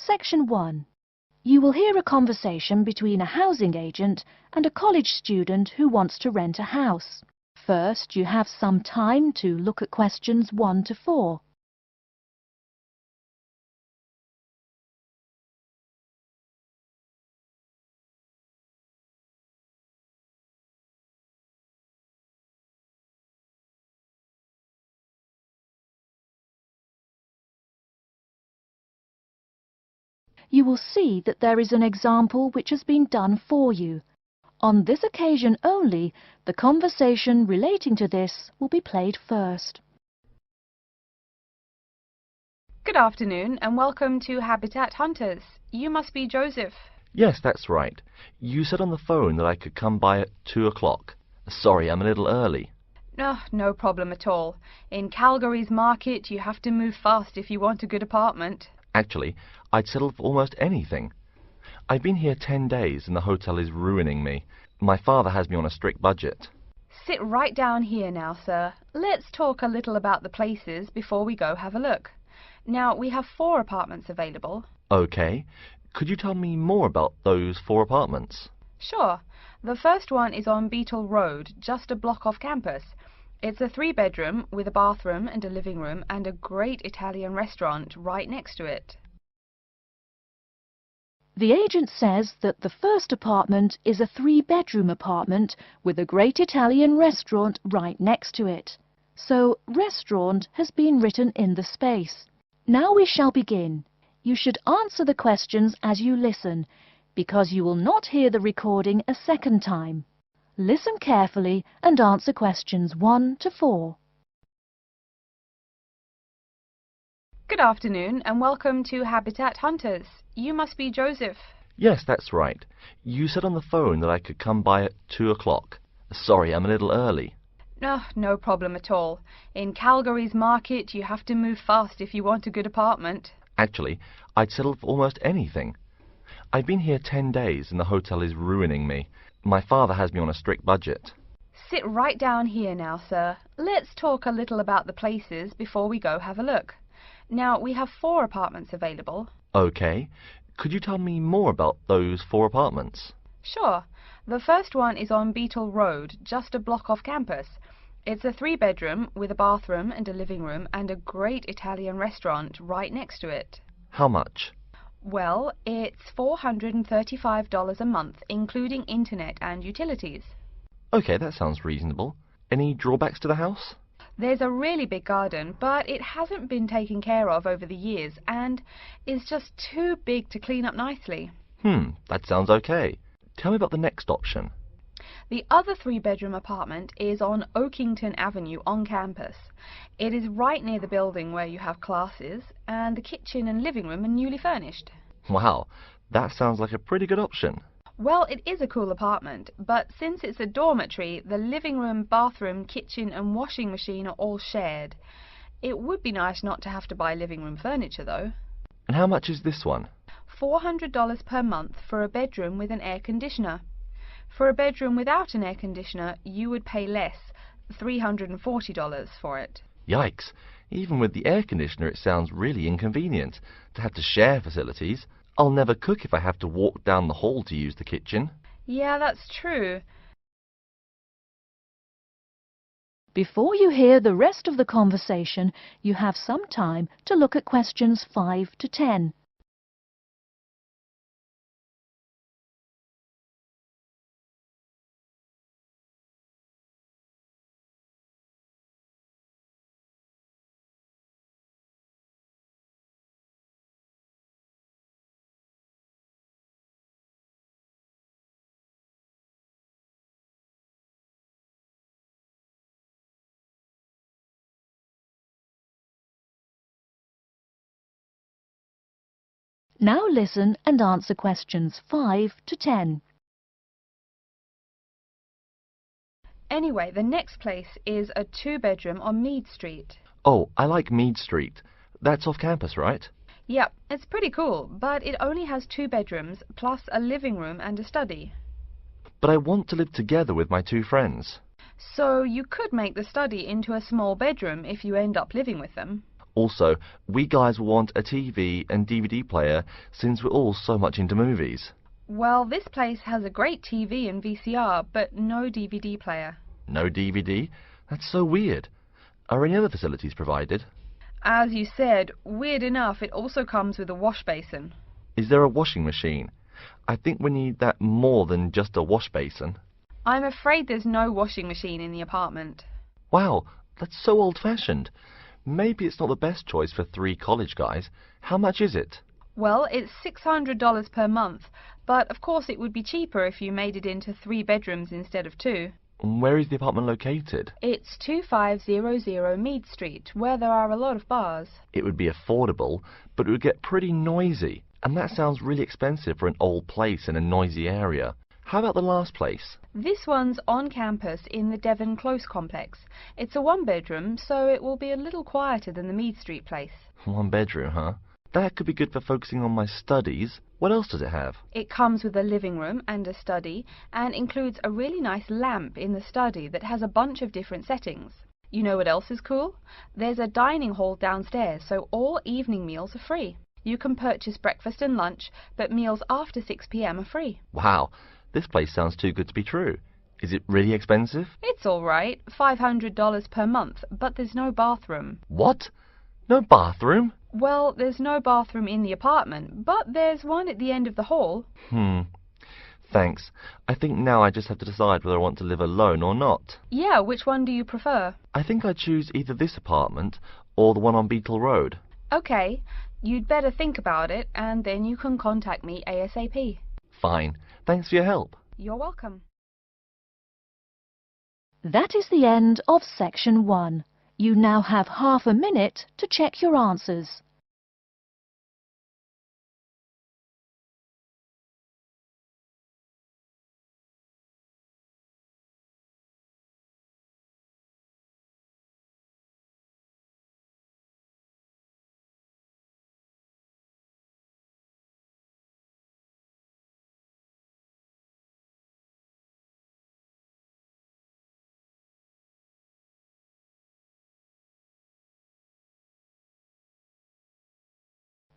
Section 1. You will hear a conversation between a housing agent and a college student who wants to rent a house. First, you have some time to look at questions 1 to 4. You will see that there is an example which has been done for you. On this occasion only, the conversation relating to this will be played first. Good afternoon and welcome to Habitat Hunters. You must be Joseph. Yes, that's right. You said on the phone that I could come by at 2 o'clock. Sorry, I'm a little early. No problem at all. In Calgary's market, you have to move fast if you want a good apartment. Actually, I'd settle for almost anything. I've been here 10 days and the hotel is ruining me. My father has me on a strict budget. Sit right down here now, sir. Let's talk a little about the places before we go have a look. Now, we have 4 apartments available. Okay. Could you tell me more about those 4 apartments? Sure. The first one is on Beetle Road, just a block off campus. It's a 3-bedroom with a bathroom and a living room and a great Italian restaurant right next to it. The agent says that the first apartment is a 3-bedroom apartment with a great Italian restaurant right next to it. So, restaurant has been written in the space. Now we shall begin. You should answer the questions as you listen, because you will not hear the recording a second time. Listen carefully and answer questions 1 to 4. Good afternoon and welcome to Habitat Hunters. You must be Joseph. Yes, that's right. You said on the phone that I could come by at 2 o'clock. Sorry, I'm a little early. No problem at all. In Calgary's market, you have to move fast if you want a good apartment. Actually, I'd settle for almost anything. I've been here 10 days and the hotel is ruining me. My father has me on a strict budget. Sit right down here now, sir. Let's talk a little about the places before we go have a look. Now, we have 4 apartments available. Okay. Could you tell me more about those 4 apartments? Sure. The first one is on Beetle Road, just a block off campus. It's a 3-bedroom with a bathroom and a living room and a great Italian restaurant right next to it. How much? Well, it's $435 a month, including internet and utilities. Okay, that sounds reasonable. Any drawbacks to the house? There's a really big garden, but it hasn't been taken care of over the years and is just too big to clean up nicely. That sounds okay. Tell me about the next option. The other 3-bedroom apartment is on Oakington Avenue on campus. It is right near the building where you have classes, and the kitchen and living room are newly furnished. Wow, that sounds like a pretty good option. Well, it is a cool apartment, but since it's a dormitory, the living room, bathroom, kitchen and washing machine are all shared. It would be nice not to have to buy living room furniture, though. And how much is this one? $400 per month for a bedroom with an air conditioner. For a bedroom without an air conditioner, you would pay less, $340 for it. Yikes. Even with the air conditioner, it sounds really inconvenient to have to share facilities. I'll never cook if I have to walk down the hall to use the kitchen. Yeah, that's true. Before you hear the rest of the conversation, you have some time to look at questions 5 to 10. Now listen and answer questions 5 to 10. Anyway, the next place is a 2-bedroom on Mead Street. Oh, I like Mead Street. That's off campus, right? Yep, it's pretty cool, but it only has 2 bedrooms, plus a living room and a study. But I want to live together with my 2 friends. So you could make the study into a small bedroom if you end up living with them. Also, we guys will want a TV and DVD player since we're all so much into movies. Well, this place has a great TV and VCR, but no DVD player. No DVD? That's so weird. Are any other facilities provided? As you said, weird enough, it also comes with a wash basin. Is there a washing machine? I think we need that more than just a wash basin. I'm afraid there's no washing machine in the apartment. Wow, that's so old-fashioned. Maybe it's not the best choice for 3 college guys. How much is it? Well, it's $600 per month, but of course it would be cheaper if you made it into 3 bedrooms instead of 2. Where is the apartment located? It's 2500 Mead Street, where there are a lot of bars. It would be affordable, but it would get pretty noisy. And that sounds really expensive for an old place in a noisy area. How about the last place? This one's on campus in the Devon Close complex. It's a 1-bedroom, so it will be a little quieter than the Mead Street place. 1 bedroom, huh? That could be good for focusing on my studies. What else does it have? It comes with a living room and a study, and includes a really nice lamp in the study that has a bunch of different settings. You know what else is cool? There's a dining hall downstairs, so all evening meals are free. You can purchase breakfast and lunch, but meals after 6 p.m. are free. Wow, this place sounds too good to be true. Is it really expensive? It's all right, $500 per month, but there's no bathroom. What? No bathroom? Well, there's no bathroom in the apartment, but there's one at the end of the hall. Thanks. I think now I just have to decide whether I want to live alone or not. Yeah, which one do you prefer? I think I'd choose either this apartment or the one on Beetle Road. Okay, you'd better think about it, and then you can contact me ASAP. Fine. Thanks for your help. You're welcome. That is the end of section 1. You now have half a minute to check your answers.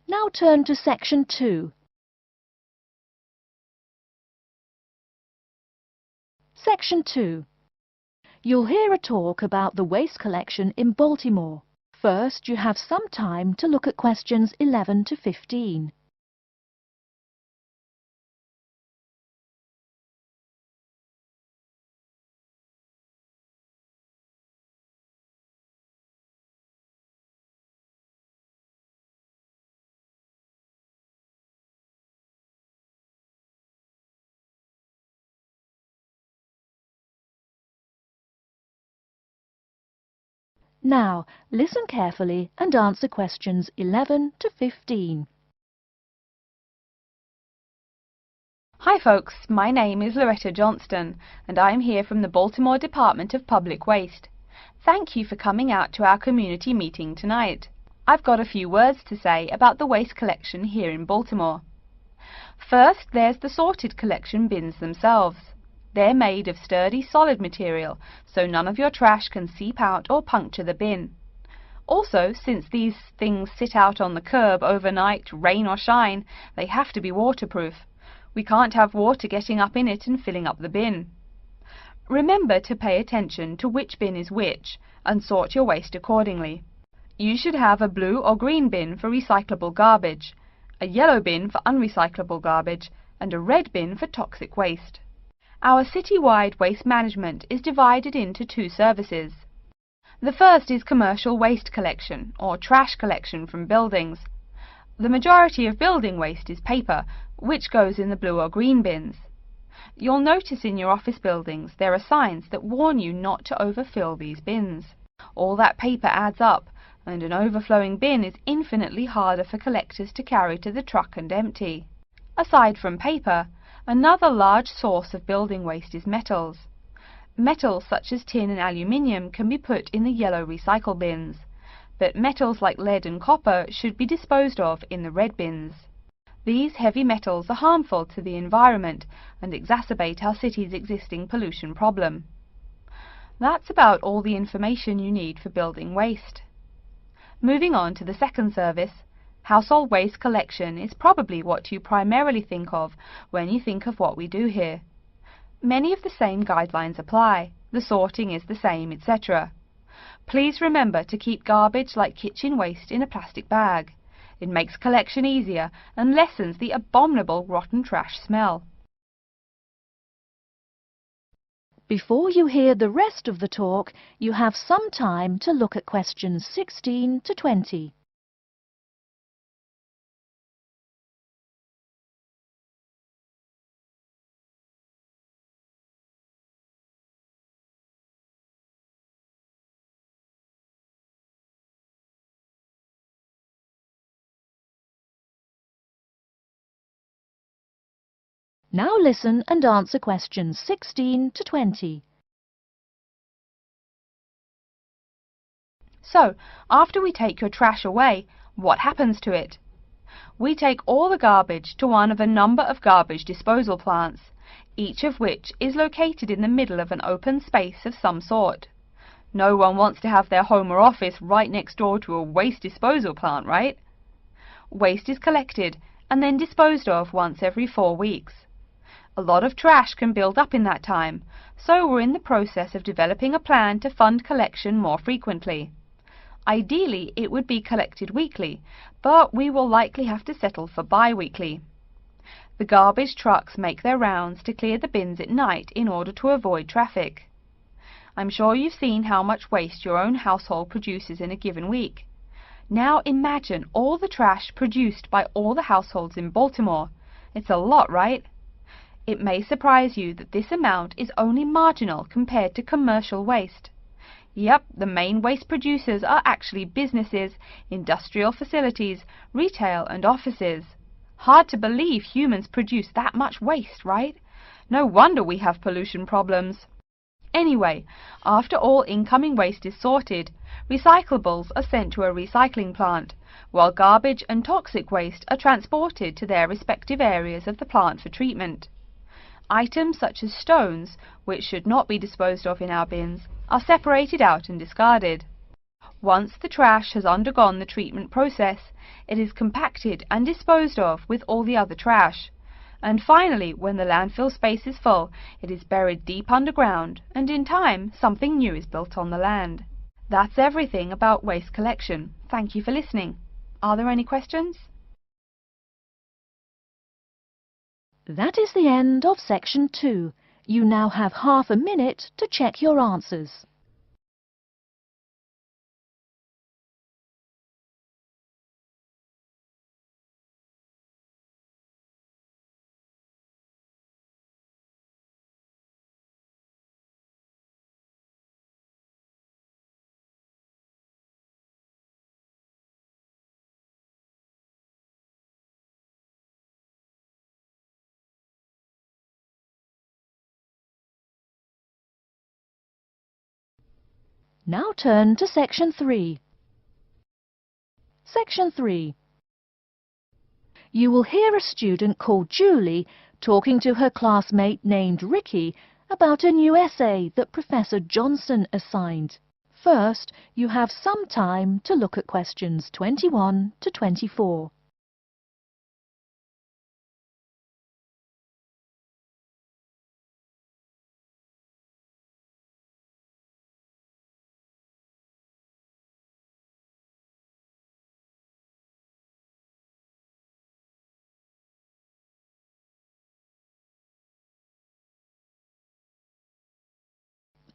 Now turn to section 2. Section 2. You'll hear a talk about the waste collection in Baltimore. First, you have some time to look at questions 11 to 15. Now, listen carefully and answer questions 11 to 15. Hi folks, my name is Loretta Johnston, and I'm here from the Baltimore Department of Public Waste. Thank you for coming out to our community meeting tonight. I've got a few words to say about the waste collection here in Baltimore. First, there's the sorted collection bins themselves. They're made of sturdy, solid material, so none of your trash can seep out or puncture the bin. Also, since these things sit out on the curb overnight, rain or shine, they have to be waterproof. We can't have water getting up in it and filling up the bin. Remember to pay attention to which bin is which, and sort your waste accordingly. You should have a blue or green bin for recyclable garbage, a yellow bin for unrecyclable garbage, and a red bin for toxic waste. Our city-wide waste management is divided into 2 services. The first is commercial waste collection, or trash collection from buildings. The majority of building waste is paper, which goes in the blue or green bins. You'll notice in your office buildings there are signs that warn you not to overfill these bins. All that paper adds up, and an overflowing bin is infinitely harder for collectors to carry to the truck and empty. Aside from paper, another large source of building waste is metals. Metals such as tin and aluminium can be put in the yellow recycle bins, but metals like lead and copper should be disposed of in the red bins. These heavy metals are harmful to the environment and exacerbate our city's existing pollution problem. That's about all the information you need for building waste. Moving on to the second service, household waste collection is probably what you primarily think of when you think of what we do here. Many of the same guidelines apply, the sorting is the same, etc. Please remember to keep garbage like kitchen waste in a plastic bag. It makes collection easier and lessens the abominable rotten trash smell. Before you hear the rest of the talk, you have some time to look at questions 16 to 20. Now listen and answer questions 16 to 20. So, after we take your trash away, what happens to it? We take all the garbage to one of a number of garbage disposal plants, each of which is located in the middle of an open space of some sort. No one wants to have their home or office right next door to a waste disposal plant, right? Waste is collected and then disposed of once every 4 weeks. A lot of trash can build up in that time, so we're in the process of developing a plan to fund collection more frequently. Ideally, it would be collected weekly, but we will likely have to settle for bi-weekly. The garbage trucks make their rounds to clear the bins at night in order to avoid traffic. I'm sure you've seen how much waste your own household produces in a given week. Now imagine all the trash produced by all the households in Baltimore. It's a lot, right? It may surprise you that this amount is only marginal compared to commercial waste. Yep, the main waste producers are actually businesses, industrial facilities, retail and offices. Hard to believe humans produce that much waste, right? No wonder we have pollution problems. Anyway, after all incoming waste is sorted, recyclables are sent to a recycling plant, while garbage and toxic waste are transported to their respective areas of the plant for treatment. Items such as stones, which should not be disposed of in our bins, are separated out and discarded. Once the trash has undergone the treatment process, it is compacted and disposed of with all the other trash. And finally, when the landfill space is full, it is buried deep underground, and in time, something new is built on the land. That's everything about waste collection. Thank you for listening. Are there any questions? That is the end of section 2. You now have half a minute to check your answers. Now turn to section 3. Section 3. You will hear a student called Julie talking to her classmate named Ricky about a new essay that Professor Johnson assigned. First, you have some time to look at questions 21 to 24.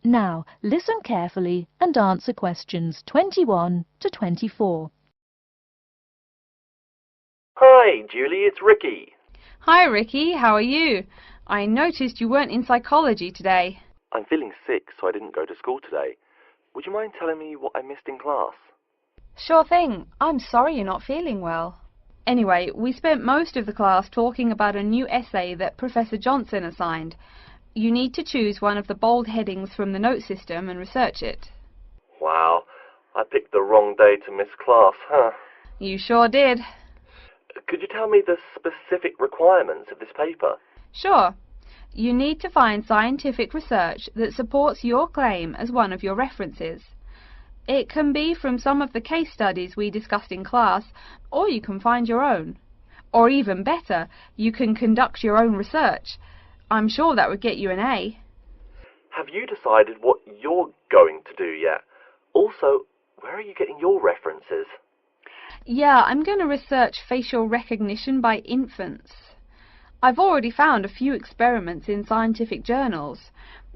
Now, listen carefully and answer questions 21 to 24. Hi, Julie, it's Ricky. Hi Ricky, how are you? I noticed you weren't in psychology today. I'm feeling sick, so I didn't go to school today. Would you mind telling me what I missed in class? Sure thing. I'm sorry you're not feeling well. Anyway, we spent most of the class talking about a new essay that Professor Johnson assigned. You need to choose one of the bold headings from the note system and research it. Wow, I picked the wrong day to miss class, huh? You sure did. Could you tell me the specific requirements of this paper? Sure. You need to find scientific research that supports your claim as one of your references. It can be from some of the case studies we discussed in class, or you can find your own. Or even better, you can conduct your own research. I'm sure that would get you an A. Have you decided what you're going to do yet? Also, where are you getting your references? Yeah, I'm going to research facial recognition by infants. I've already found a few experiments in scientific journals.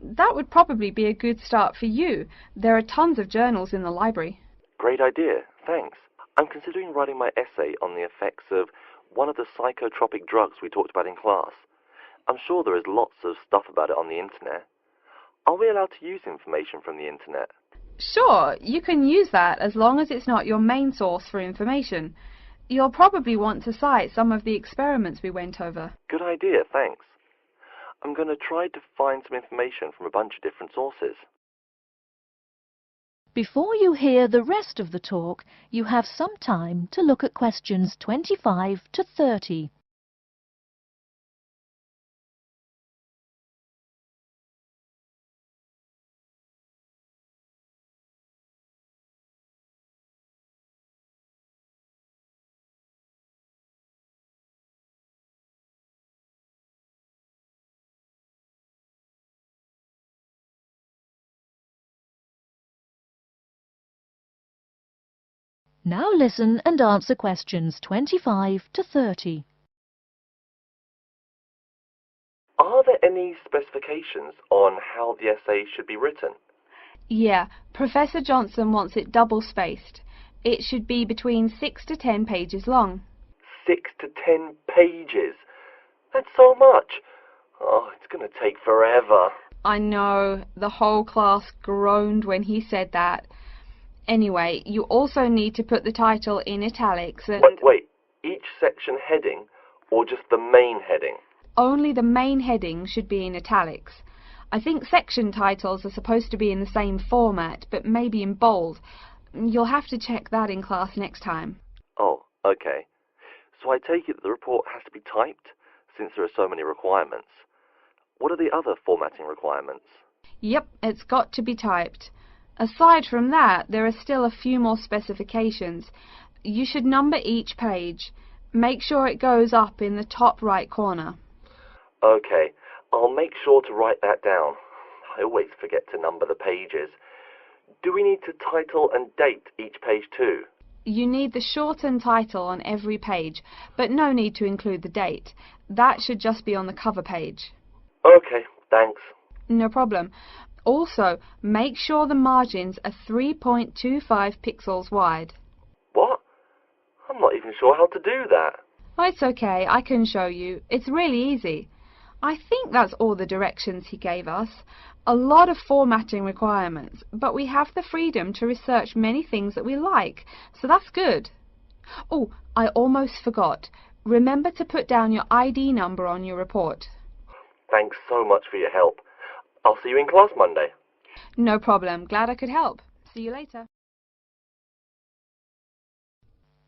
That would probably be a good start for you. There are tons of journals in the library. Great idea, thanks. I'm considering writing my essay on the effects of one of the psychotropic drugs we talked about in class. I'm sure there is lots of stuff about it on the internet. Are we allowed to use information from the internet? Sure, you can use that as long as it's not your main source for information. You'll probably want to cite some of the experiments we went over. Good idea, thanks. I'm going to try to find some information from a bunch of different sources. Before you hear the rest of the talk, you have some time to look at questions 25 to 30. Now listen and answer questions 25 to 30. Are there any specifications on how the essay should be written? Yeah, Professor Johnson wants it double-spaced. It should be between 6 to 10 pages long. 6 to 10 pages? That's so much. Oh, it's going to take forever. I know, the whole class groaned when he said that. Anyway, you also need to put the title in italics and... Wait, each section heading or just the main heading? Only the main heading should be in italics. I think section titles are supposed to be in the same format, but maybe in bold. You'll have to check that in class next time. Oh, okay. So I take it that the report has to be typed, since there are so many requirements. What are the other formatting requirements? Yep, it's got to be typed. Aside from that, there are still a few more specifications. You should number each page. Make sure it goes up in the top right corner. Okay, I'll make sure to write that down. I always forget to number the pages. Do we need to title and date each page too? You need the shortened title on every page, but no need to include the date. That should just be on the cover page. Okay, thanks. No problem. Also, make sure the margins are 3.25 pixels wide. What? I'm not even sure how to do that. Oh, it's okay, I can show you. It's really easy. I think that's all the directions he gave us. A lot of formatting requirements, but we have the freedom to research many things that we like, so that's good. Oh, I almost forgot. Remember to put down your ID number on your report. Thanks so much for your help. I'll see you in class Monday. No problem. Glad I could help. See you later.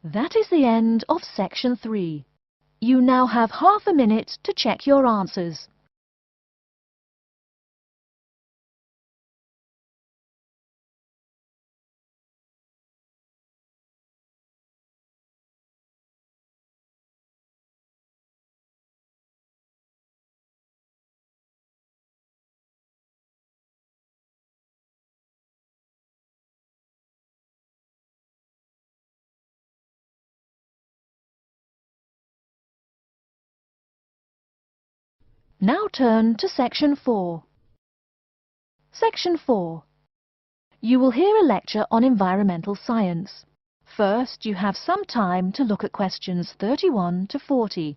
That is the end of section 3. You now have half a minute to check your answers. Now turn to section 4. Section 4. You will hear a lecture on environmental science. First, you have some time to look at questions 31 to 40.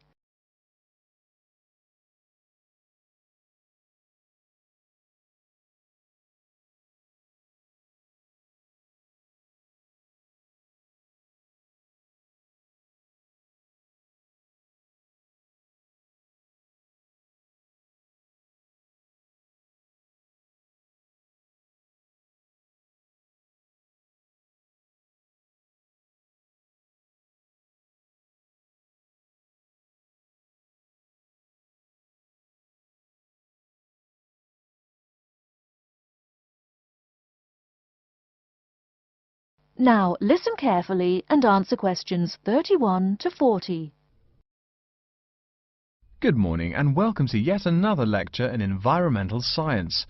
Now listen carefully and answer questions 31 to 40. Good morning and welcome to yet another lecture in environmental science.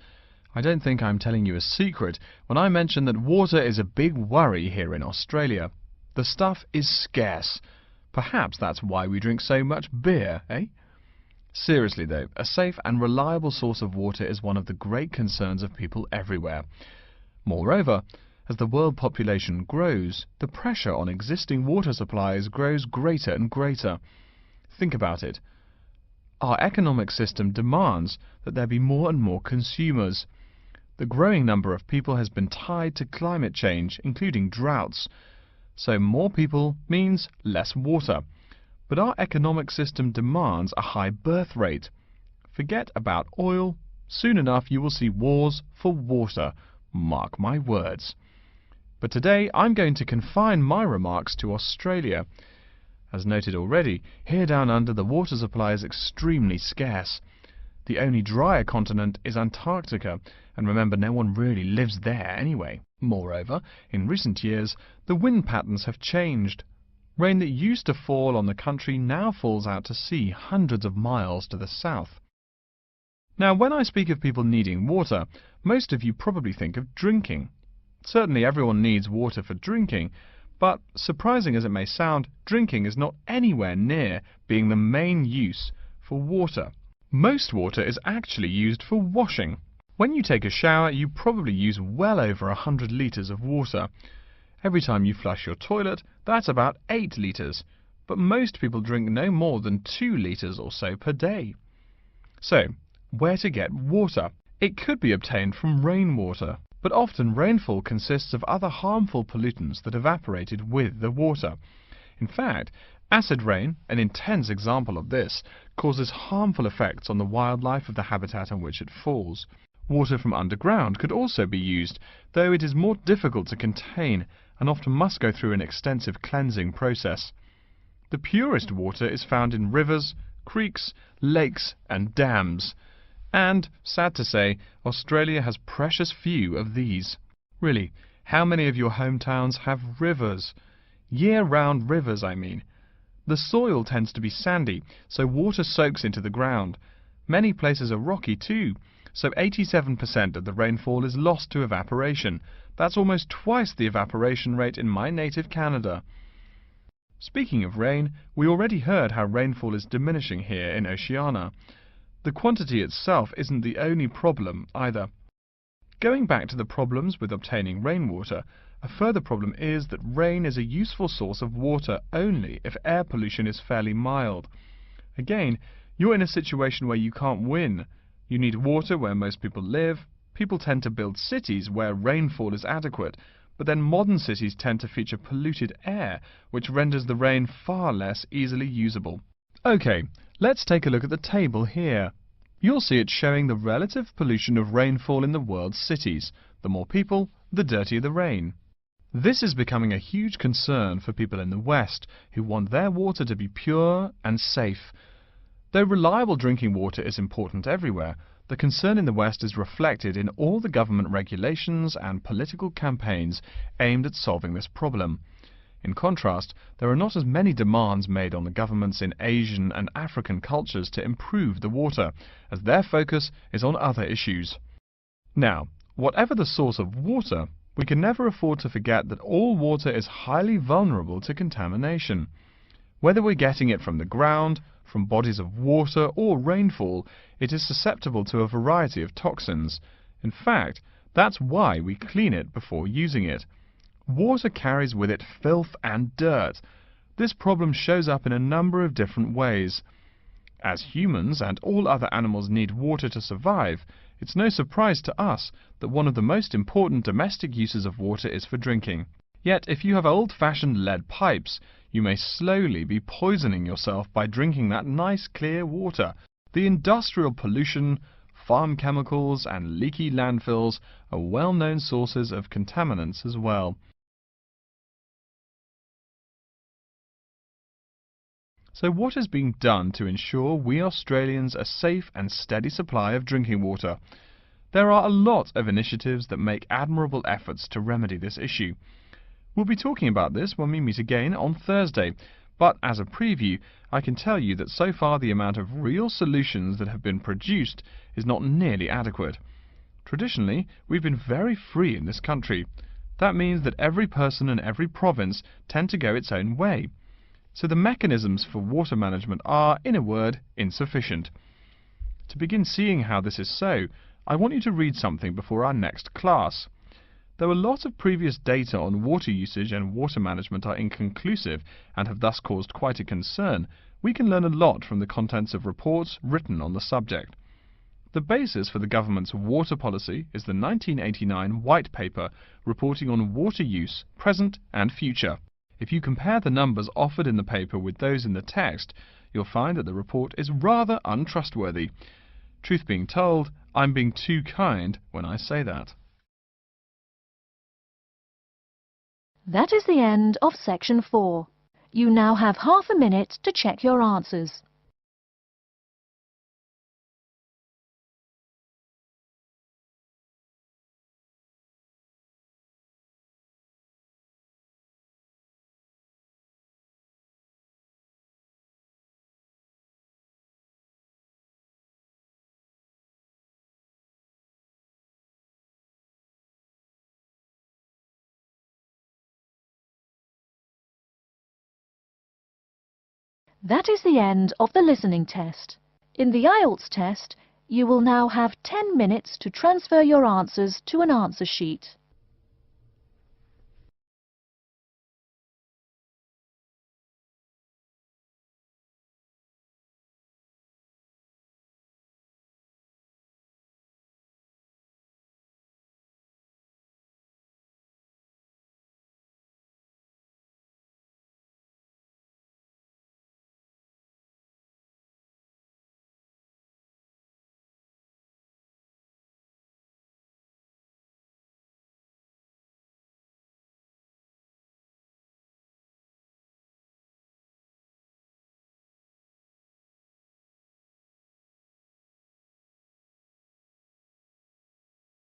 I don't think I'm telling you a secret when I mention that water is a big worry here in Australia. The stuff is scarce. Perhaps that's why we drink so much beer, eh? Seriously though, a safe and reliable source of water is one of the great concerns of people everywhere. Moreover, as the world population grows, the pressure on existing water supplies grows greater and greater. Think about it. Our economic system demands that there be more and more consumers. The growing number of people has been tied to climate change, including droughts. So more people means less water. But our economic system demands a high birth rate. Forget about oil. Soon enough you will see wars for water. Mark my words. But today I'm going to confine my remarks to Australia. As noted already, here down under the water supply is extremely scarce. The only drier continent is Antarctica, and remember, no one really lives there anyway. Moreover, in recent years, the wind patterns have changed. Rain that used to fall on the country now falls out to sea hundreds of miles to the south. Now, when I speak of people needing water, most of you probably think of drinking. Certainly everyone needs water for drinking, but surprising as it may sound, drinking is not anywhere near being the main use for water. Most water is actually used for washing. When you take a shower, you probably use well over 100 litres of water. Every time you flush your toilet, that's about 8 litres, but most people drink no more than 2 litres or so per day. So, where to get water? It could be obtained from rainwater, but often rainfall consists of other harmful pollutants that evaporated with the water. In fact, acid rain, an intense example of this, causes harmful effects on the wildlife of the habitat on which it falls. Water from underground could also be used, though it is more difficult to contain and often must go through an extensive cleansing process. The purest water is found in rivers, creeks, lakes and dams. And, sad to say, Australia has precious few of these. Really, how many of your hometowns have rivers? Year-round rivers, I mean. The soil tends to be sandy, so water soaks into the ground. Many places are rocky too, so 87% of the rainfall is lost to evaporation. That's almost twice the evaporation rate in my native Canada. Speaking of rain, we already heard how rainfall is diminishing here in Oceania. The quantity itself isn't the only problem either. Going back to the problems with obtaining rainwater, a further problem is that rain is a useful source of water only if air pollution is fairly mild. Again, you're in a situation where you can't win. You need water where most people live. People tend to build cities where rainfall is adequate, but then modern cities tend to feature polluted air, which renders the rain far less easily usable. Okay, let's take a look at the table here. You'll see it showing the relative pollution of rainfall in the world's cities. The more people, the dirtier the rain. This is becoming a huge concern for people in the West, who want their water to be pure and safe. Though reliable drinking water is important everywhere, the concern in the West is reflected in all the government regulations and political campaigns aimed at solving this problem. In contrast, there are not as many demands made on the governments in Asian and African cultures to improve the water, as their focus is on other issues. Now, whatever the source of water, we can never afford to forget that all water is highly vulnerable to contamination. Whether we're getting it from the ground, from bodies of water or rainfall, it is susceptible to a variety of toxins. In fact, that's why we clean it before using it. Water carries with it filth and dirt. This problem shows up in a number of different ways. As humans and all other animals need water to survive, it's no surprise to us that one of the most important domestic uses of water is for drinking. Yet, if you have old-fashioned lead pipes, you may slowly be poisoning yourself by drinking that nice clear water. The industrial pollution, farm chemicals and leaky landfills are well-known sources of contaminants as well. So what is being done to ensure we Australians a safe and steady supply of drinking water? There are a lot of initiatives that make admirable efforts to remedy this issue. We'll be talking about this when we meet again on Thursday, but as a preview, I can tell you that so far the amount of real solutions that have been produced is not nearly adequate. Traditionally, we've been very free in this country. That means that every person and every province tend to go its own way. So the mechanisms for water management are, in a word, insufficient. To begin seeing how this is so, I want you to read something before our next class. Though a lot of previous data on water usage and water management are inconclusive and have thus caused quite a concern, we can learn a lot from the contents of reports written on the subject. The basis for the government's water policy is the 1989 White Paper reporting on water use, present and future. If you compare the numbers offered in the paper with those in the text, you'll find that the report is rather untrustworthy. Truth being told, I'm being too kind when I say that. That is the end of section 4. You now have half a minute to check your answers. That is the end of the listening test. In the IELTS test, you will now have 10 minutes to transfer your answers to an answer sheet.